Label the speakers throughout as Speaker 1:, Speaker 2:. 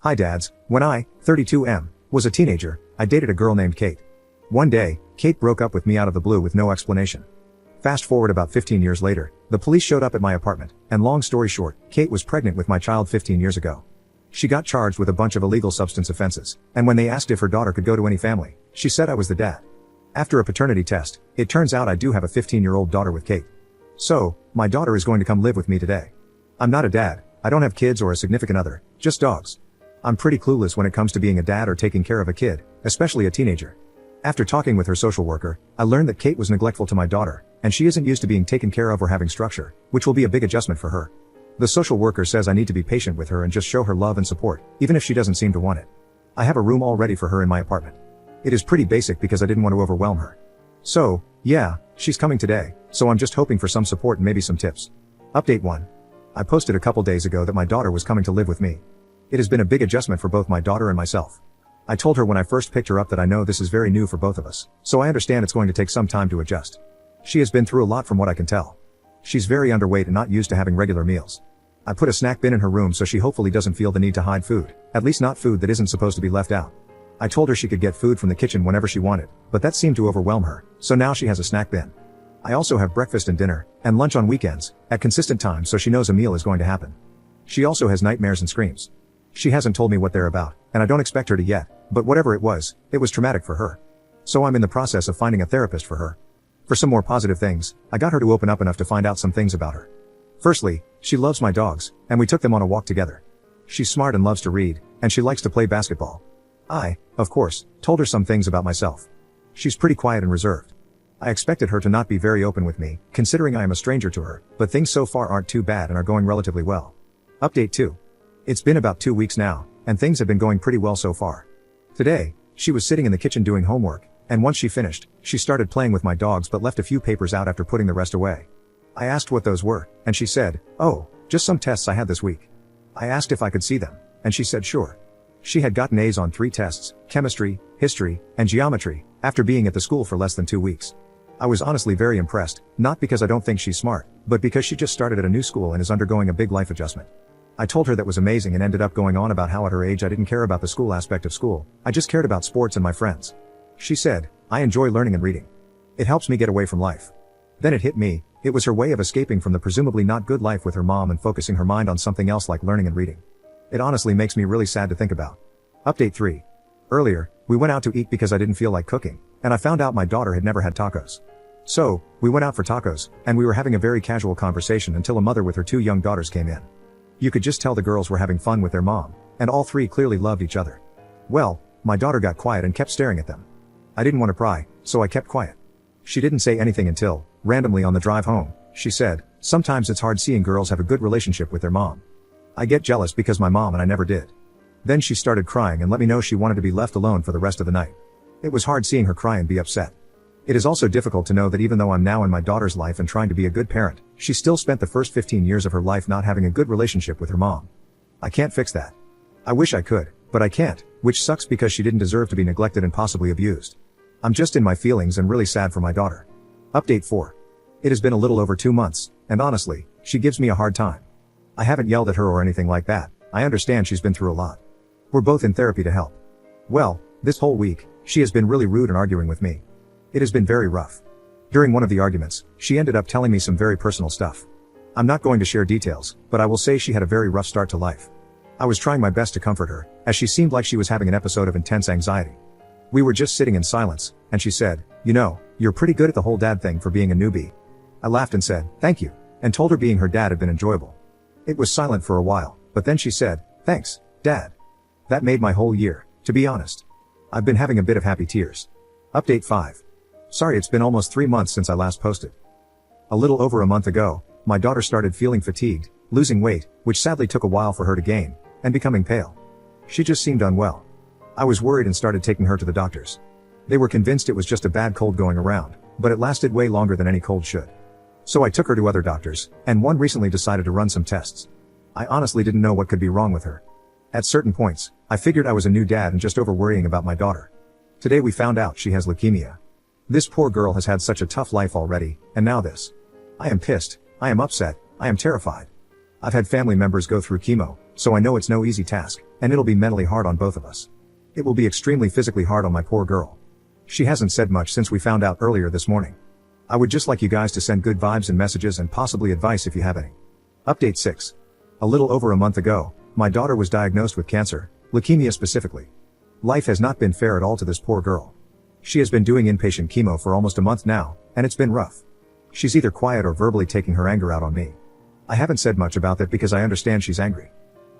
Speaker 1: Hi dads, when I, 32M, was a teenager, I dated a girl named Kate. One day, Kate broke up with me out of the blue with no explanation. Fast forward about 15 years later, the police showed up at my apartment, and long story short, Kate was pregnant with my child 15 years ago. She got charged with a bunch of illegal substance offenses, and when they asked if her daughter could go to any family, she said I was the dad. After a paternity test, it turns out I do have a 15-year-old daughter with Kate. So, my daughter is going to come live with me today. I'm not a dad, I don't have kids or a significant other, just dogs. I'm pretty clueless when it comes to being a dad or taking care of a kid, especially a teenager. After talking with her social worker, I learned that Kate was neglectful to my daughter, and she isn't used to being taken care of or having structure, which will be a big adjustment for her. The social worker says I need to be patient with her and just show her love and support, even if she doesn't seem to want it. I have a room all ready for her in my apartment. It is pretty basic because I didn't want to overwhelm her. So, yeah, she's coming today, so I'm just hoping for some support and maybe some tips. Update 1. I posted a couple days ago that my daughter was coming to live with me. It has been a big adjustment for both my daughter and myself. I told her when I first picked her up that I know this is very new for both of us, so I understand it's going to take some time to adjust. She has been through a lot from what I can tell. She's very underweight and not used to having regular meals. I put a snack bin in her room so she hopefully doesn't feel the need to hide food, at least not food that isn't supposed to be left out. I told her she could get food from the kitchen whenever she wanted, but that seemed to overwhelm her, so now she has a snack bin. I also have breakfast and dinner, and lunch on weekends, at consistent times so she knows a meal is going to happen. She also has nightmares and screams. She hasn't told me what they're about, and I don't expect her to yet, but whatever it was traumatic for her. So I'm in the process of finding a therapist for her. For some more positive things, I got her to open up enough to find out some things about her. Firstly, she loves my dogs, and we took them on a walk together. She's smart and loves to read, and she likes to play basketball. I, of course, told her some things about myself. She's pretty quiet and reserved. I expected her to not be very open with me, considering I am a stranger to her, but things so far aren't too bad and are going relatively well. Update 2. It's been about 2 weeks now, and things have been going pretty well so far. Today, she was sitting in the kitchen doing homework, and once she finished, she started playing with my dogs but left a few papers out after putting the rest away. I asked what those were, and she said, "Oh, just some tests I had this week." I asked if I could see them, and she said sure. She had gotten A's on 3 tests, chemistry, history, and geometry, after being at the school for less than 2 weeks. I was honestly very impressed, not because I don't think she's smart, but because she just started at a new school and is undergoing a big life adjustment. I told her that was amazing and ended up going on about how at her age I didn't care about the school aspect of school, I just cared about sports and my friends. She said, "I enjoy learning and reading. It helps me get away from life." Then it hit me, it was her way of escaping from the presumably not good life with her mom and focusing her mind on something else like learning and reading. It honestly makes me really sad to think about. Update 3. Earlier, we went out to eat because I didn't feel like cooking, and I found out my daughter had never had tacos. So, we went out for tacos, and we were having a very casual conversation until a mother with her 2 young daughters came in. You could just tell the girls were having fun with their mom, and all 3 clearly loved each other. Well, my daughter got quiet and kept staring at them. I didn't want to pry, so I kept quiet. She didn't say anything until, randomly on the drive home, she said, "Sometimes it's hard seeing girls have a good relationship with their mom. I get jealous because my mom and I never did." Then she started crying and let me know she wanted to be left alone for the rest of the night. It was hard seeing her cry and be upset. It is also difficult to know that even though I'm now in my daughter's life and trying to be a good parent, she still spent the first 15 years of her life not having a good relationship with her mom. I can't fix that. I wish I could, but I can't, which sucks because she didn't deserve to be neglected and possibly abused. I'm just in my feelings and really sad for my daughter. Update 4. It has been a little over 2 months, and honestly, she gives me a hard time. I haven't yelled at her or anything like that, I understand she's been through a lot. We're both in therapy to help. Well, this whole week, she has been really rude and arguing with me. It has been very rough. During one of the arguments, she ended up telling me some very personal stuff. I'm not going to share details, but I will say she had a very rough start to life. I was trying my best to comfort her, as she seemed like she was having an episode of intense anxiety. We were just sitting in silence, and she said, "You know, you're pretty good at the whole dad thing for being a newbie." I laughed and said, "Thank you," and told her being her dad had been enjoyable. It was silent for a while, but then she said, "Thanks, Dad." That made my whole year, to be honest. I've been having a bit of happy tears. Update 5. Sorry it's been almost 3 months since I last posted. A little over a month ago, my daughter started feeling fatigued, losing weight, which sadly took a while for her to gain, and becoming pale. She just seemed unwell. I was worried and started taking her to the doctors. They were convinced it was just a bad cold going around, but it lasted way longer than any cold should. So I took her to other doctors, and one recently decided to run some tests. I honestly didn't know what could be wrong with her. At certain points, I figured I was a new dad and just over worrying about my daughter. Today we found out she has leukemia. This poor girl has had such a tough life already, and now this. I am pissed, I am upset, I am terrified. I've had family members go through chemo, So I know it's no easy task, and it'll be mentally hard on both of us. It will be extremely physically hard on my poor girl. She hasn't said much since we found out earlier this morning. I would just like you guys to send good vibes and messages and possibly advice if you have any. Update 6. A little over a month ago, my daughter was diagnosed with cancer, leukemia specifically. Life has not been fair at all to this poor girl. She has been doing inpatient chemo for almost a month now, and it's been rough. She's either quiet or verbally taking her anger out on me. I haven't said much about that because I understand she's angry.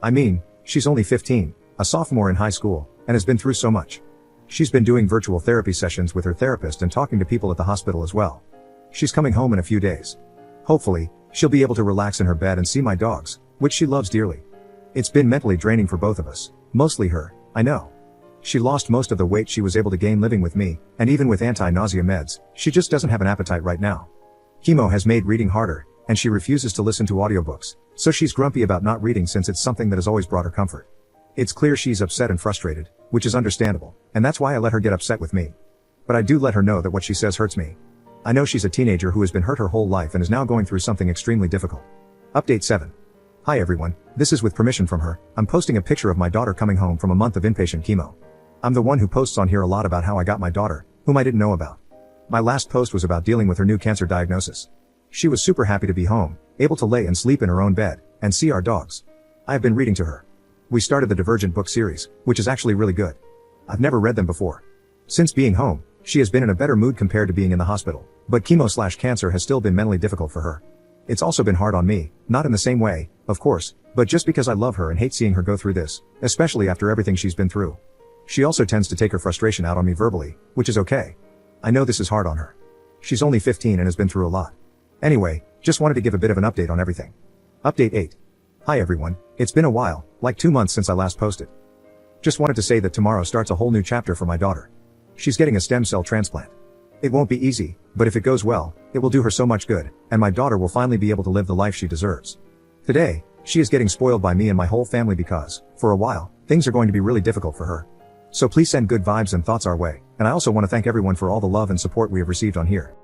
Speaker 1: I mean, she's only 15, a sophomore in high school, and has been through so much. She's been doing virtual therapy sessions with her therapist and talking to people at the hospital as well. She's coming home in a few days. Hopefully, she'll be able to relax in her bed and see my dogs, which she loves dearly. It's been mentally draining for both of us, mostly her, I know. She lost most of the weight she was able to gain living with me, and even with anti-nausea meds, she just doesn't have an appetite right now. Chemo has made reading harder, and she refuses to listen to audiobooks, so she's grumpy about not reading since it's something that has always brought her comfort. It's clear she's upset and frustrated, which is understandable, and that's why I let her get upset with me. But I do let her know that what she says hurts me. I know she's a teenager who has been hurt her whole life and is now going through something extremely difficult. Update 7. Hi everyone, this is with permission from her. I'm posting a picture of my daughter coming home from a month of inpatient chemo. I'm the one who posts on here a lot about how I got my daughter, whom I didn't know about. My last post was about dealing with her new cancer diagnosis. She was super happy to be home, able to lay and sleep in her own bed, and see our dogs. I have been reading to her. We started the Divergent book series, which is actually really good. I've never read them before. Since being home, she has been in a better mood compared to being in the hospital, but chemo/cancer has still been mentally difficult for her. It's also been hard on me, not in the same way, of course, but just because I love her and hate seeing her go through this, especially after everything she's been through. She also tends to take her frustration out on me verbally, which is okay. I know this is hard on her. She's only 15 and has been through a lot. Anyway, just wanted to give a bit of an update on everything. Update 8. Hi everyone, it's been a while, like 2 months since I last posted. Just wanted to say that tomorrow starts a whole new chapter for my daughter. She's getting a stem cell transplant. It won't be easy, but if it goes well, it will do her so much good, and my daughter will finally be able to live the life she deserves. Today, she is getting spoiled by me and my whole family because, for a while, things are going to be really difficult for her. So please send good vibes and thoughts our way, and I also want to thank everyone for all the love and support we have received on here.